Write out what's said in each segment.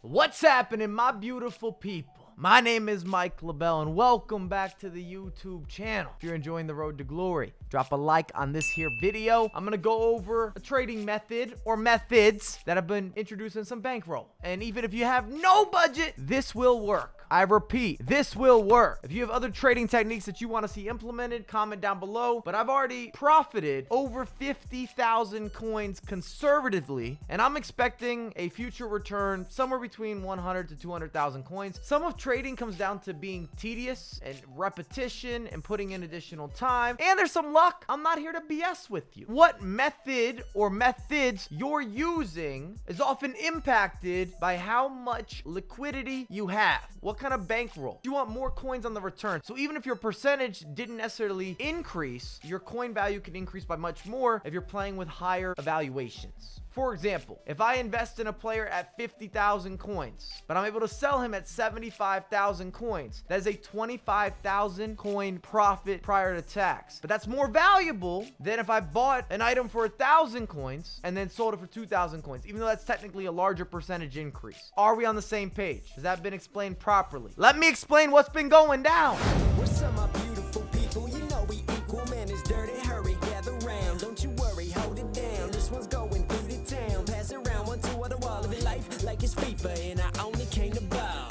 What's happening, my beautiful people? My name is Mike LaBelle, and welcome back to the YouTube channel. If you're enjoying the road to glory, drop a like on this here video. I'm gonna go over a trading method or methods that have been introduced in some bankroll. And even if you have no budget, this will work. I repeat, this will work. If you have other trading techniques that you want to see implemented, comment down below. But I've already profited over 50,000 coins conservatively, and I'm expecting a future return somewhere between 100 to 200,000 coins. Some of trading comes down to being tedious and repetition and putting in additional time, and there's some luck. I'm not here to BS with you. What method or methods you're using is often impacted by how much liquidity you have. What kind of bankroll? You want more coins on the return. So even if your percentage didn't necessarily increase, your coin value can increase by much more if you're playing with higher evaluations. For example, if I invest in a player at 50,000 coins, but I'm able to sell him at 75,000 coins, that is a 25,000 coin profit prior to tax. But that's more valuable than if I bought an item for 1,000 coins and then sold it for 2,000 coins, even though that's technically a larger percentage increase. Are we on the same page? Has that been explained properly? Let me explain what's been going down. What's up, my beautiful people? You know we equal, man. It's dirty. Hurry, gather round. Don't you worry, hold it down. This one's going through the town. Pass it around one to the wall. Living life like it's FIFA, and I only came to bow.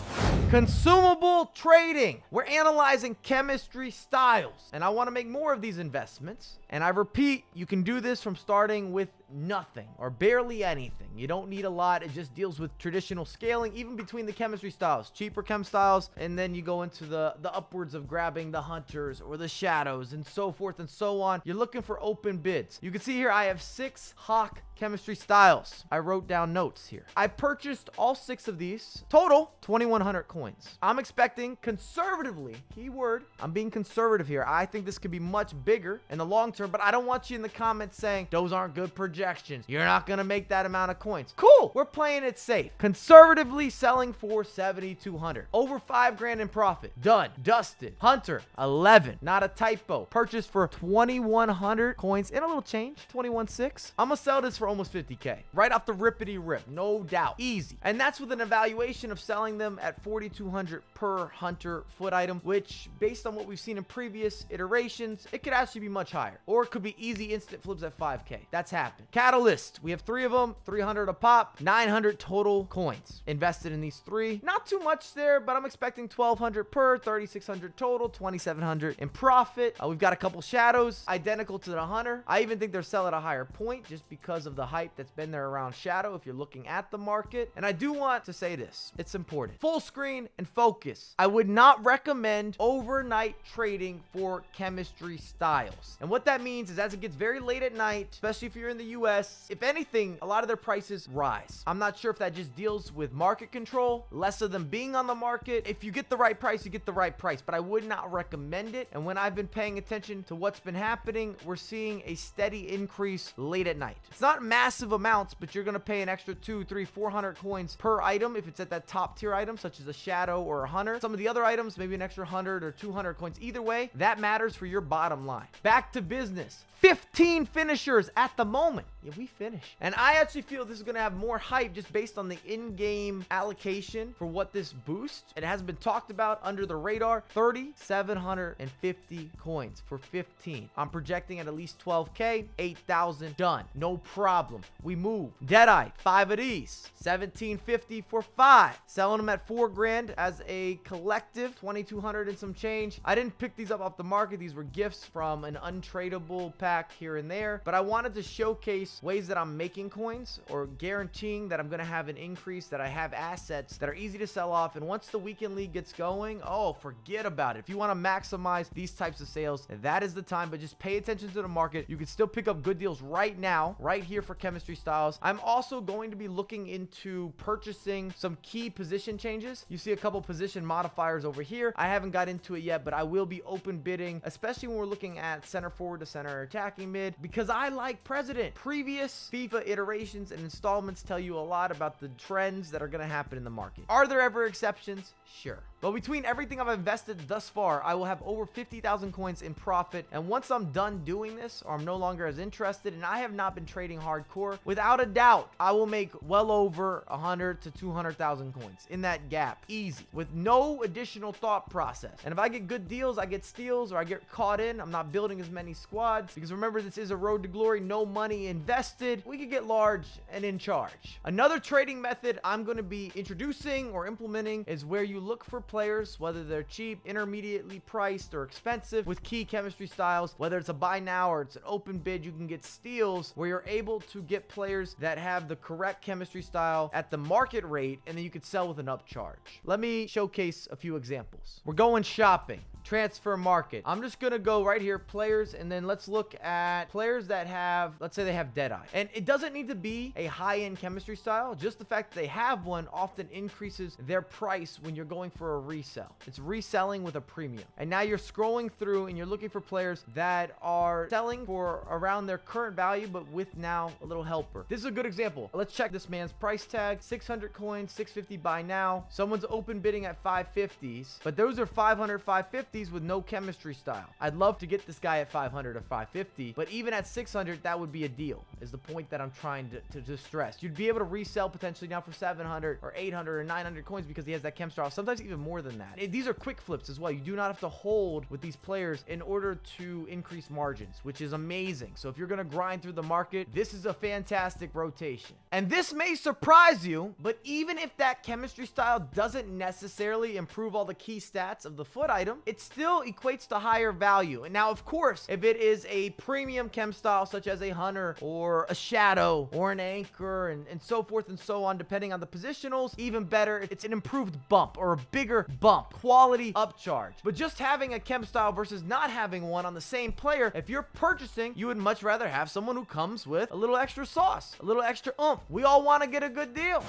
Consumable trading. We're analyzing chemistry styles, and I want to make more of these investments. And I repeat, you can do this from starting with nothing or barely anything. You don't need a lot. It just deals with traditional scaling, even between the chemistry styles, cheaper chem styles, and then you go into the upwards of grabbing the hunters or the shadows and so forth and so on. You're looking for open bids. You can see here I have 6 Hawk chemistry styles. I wrote down notes here. I purchased all 6 of these. Total 2,100 coins. I'm expecting conservatively, keyword, I'm being conservative here. I think this could be much bigger in the long term, but I don't want you in the comments saying those aren't good projections. You're not gonna make that amount of coins. Cool, we're playing it safe. Conservatively selling for 7,200. Over 5 grand in profit. Done, dusted. Hunter 11, not a typo. Purchased for 2,100 coins and a little change, 21.6. I'm gonna sell this for almost 50k right off the rippity rip, no doubt, easy. And that's with an evaluation of selling them at 4,200 per hunter foot item, which based on what we've seen in previous iterations, it could actually be much higher, or it could be easy instant flips at 5k. That's happened. Catalyst, we have 3 of them, 300 a pop, 900 total coins invested in these 3. Not too much there, but I'm expecting 1,200 per, 3,600 total, 2,700 in profit. We've got a couple shadows identical to the hunter. I even think they're selling at a higher point just because of the hype that's been there around shadow if you're looking at the market. And I do want to say this, it's important. Full screen and focus. I would not recommend overnight trading for chemistry styles. And what that means is as it gets very late at night, especially if you're in the US, if anything, a lot of their prices rise. I'm not sure if that just deals with market control, less of them being on the market. If you get the right price, you get the right price, but I would not recommend it. And when I've been paying attention to what's been happening, we're seeing a steady increase late at night. It's not massive amounts, but you're going to pay an extra 200, 300, 400 coins per item if it's at that top tier item, such as a shadow or a hunter. Some of the other items, maybe an extra 100 or 200 coins. Either way, that matters for your bottom line. Back to business. 15 finishers at the moment. Yeah, we finish. And I actually feel this is going to have more hype just based on the in-game allocation for what this boosts. It hasn't been talked about under the radar. 3,750 coins for 15. I'm projecting at least 12k, 8,000 done. No problem. We move. Deadeye, 5 of these. 1,750 for 5. Selling them at 4 grand as a collective, 2,200 and some change. I didn't pick these up off the market. These were gifts from an untradeable pack here and there, but I wanted to showcase ways that I'm making coins or guaranteeing that I'm going to have an increase, that I have assets that are easy to sell off. And once the weekend league gets going, oh, forget about it. If you want to maximize these types of sales, that is the time, but just pay attention to the market. You can still pick up good deals right now, right here for chemistry styles. I'm also going to be looking into purchasing some key position changes. You see a couple position modifiers over here. I haven't got into it yet, but I will be open bidding, especially when we're looking at center forward to center attacking mid, because I like president. previous FIFA iterations and installments tell you a lot about the trends that are going to happen in the market. Are there ever exceptions? Sure. But between everything I've invested thus far, I will have over 50,000 coins in profit. And once I'm done doing this, or I'm no longer as interested, and I have not been trading hardcore, without a doubt, I will make well over 100 to 200,000 coins in that gap. Easy. With no additional thought process. And if I get good deals, I get steals, or I get caught in, I'm not building as many squads. Because remember, this is a road to glory, no money invested. We could get large and in charge. Another trading method I'm going to be introducing or implementing is where you look for players, whether they're cheap, intermediately priced, or expensive, with key chemistry styles. Whether it's a buy now or it's an open bid, you can get steals where you're able to get players that have the correct chemistry style at the market rate, and then you could sell with an upcharge. Let me showcase a few examples. We're going shopping. Transfer market. I'm just gonna go right here, players, and then let's look at players that have, let's say they have Deadeye. And it doesn't need to be a high-end chemistry style. Just the fact that they have one often increases their price when you're going for a resell. It's reselling with a premium. And now you're scrolling through and you're looking for players that are selling for around their current value, but with now a little helper. This is a good example. Let's check this man's price tag. 600 coins, 650 buy now. Someone's open bidding at 550s, but those are 500, 550 with no chemistry style. I'd love to get this guy at 500 or 550, but even at 600, that would be a deal, is the point that I'm trying to stress. You'd be able to resell potentially now for 700 or 800 or 900 coins because he has that chem style, sometimes even more than that. These are quick flips as well. You do not have to hold with these players in order to increase margins, which is amazing. So if you're going to grind through the market, this is a fantastic rotation. And this may surprise you, but even if that chemistry style doesn't necessarily improve all the key stats of the foot item, it's still equates to higher value. And now, of course, if it is a premium chem style such as a hunter or a shadow or an anchor and so forth and so on, depending on the positionals, even better, it's an improved bump or a bigger bump, quality upcharge. But just having a chem style versus not having one on the same player, if you're purchasing, you would much rather have someone who comes with a little extra sauce, a little extra oomph. We all want to get a good deal.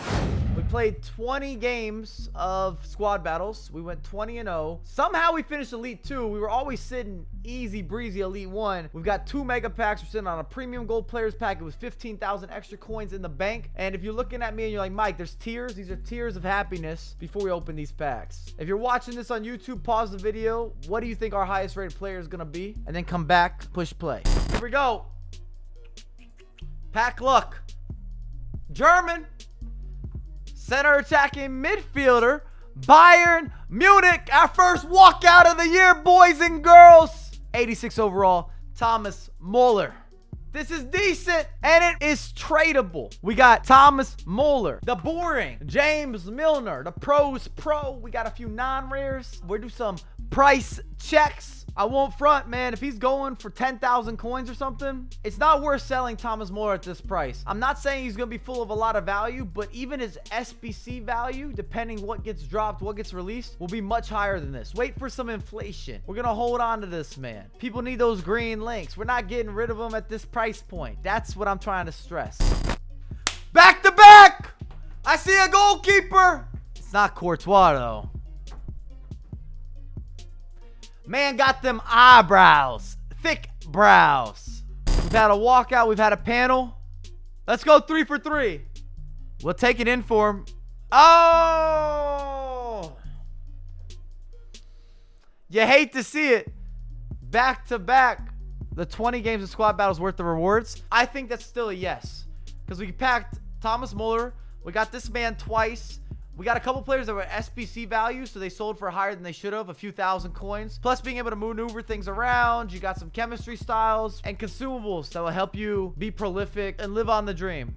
We played 20 games of squad battles. We went 20-0. Somehow we finished Elite 2. We were always sitting easy breezy Elite 1. We've got 2 mega packs. We're sitting on a premium gold players pack. It was 15,000 extra coins in the bank. And if you're looking at me and you're like, Mike, there's tears. These are tears of happiness before we open these packs. If you're watching this on YouTube, pause the video. What do you think our highest rated player is going to be? And then come back, push play. Here we go. Pack luck. German. Center attacking midfielder, Bayern Munich. Our first walkout of the year, boys and girls. 86 overall, Thomas Muller. This is decent, and it is tradable. We got Thomas Muller, the boring James Milner, the pros pro. We got a few non-rares. We'll do some price checks. I won't front, man. If he's going for 10,000 coins or something, it's not worth selling Thomas Muller at this price. I'm not saying he's going to be full of a lot of value, but even his SBC value, depending what gets dropped, what gets released, will be much higher than this. Wait for some inflation. We're going to hold on to this, man. People need those green links. We're not getting rid of them at this price point. That's what I'm trying to stress. Back to back! I see a goalkeeper! It's not Courtois, though. Man got them eyebrows. Thick brows. We've had a walkout. We've had a panel. Let's go 3 for 3. We'll take it in for him. Oh! You hate to see it. Back to back. The 20 games of squad battles worth the rewards. I think that's still a yes. Because we packed Thomas Muller. We got this man twice. We got a couple players that were SBC value, so they sold for higher than they should have, a few thousand coins. Plus being able to maneuver things around. You got some chemistry styles and consumables that will help you be prolific and live on the dream.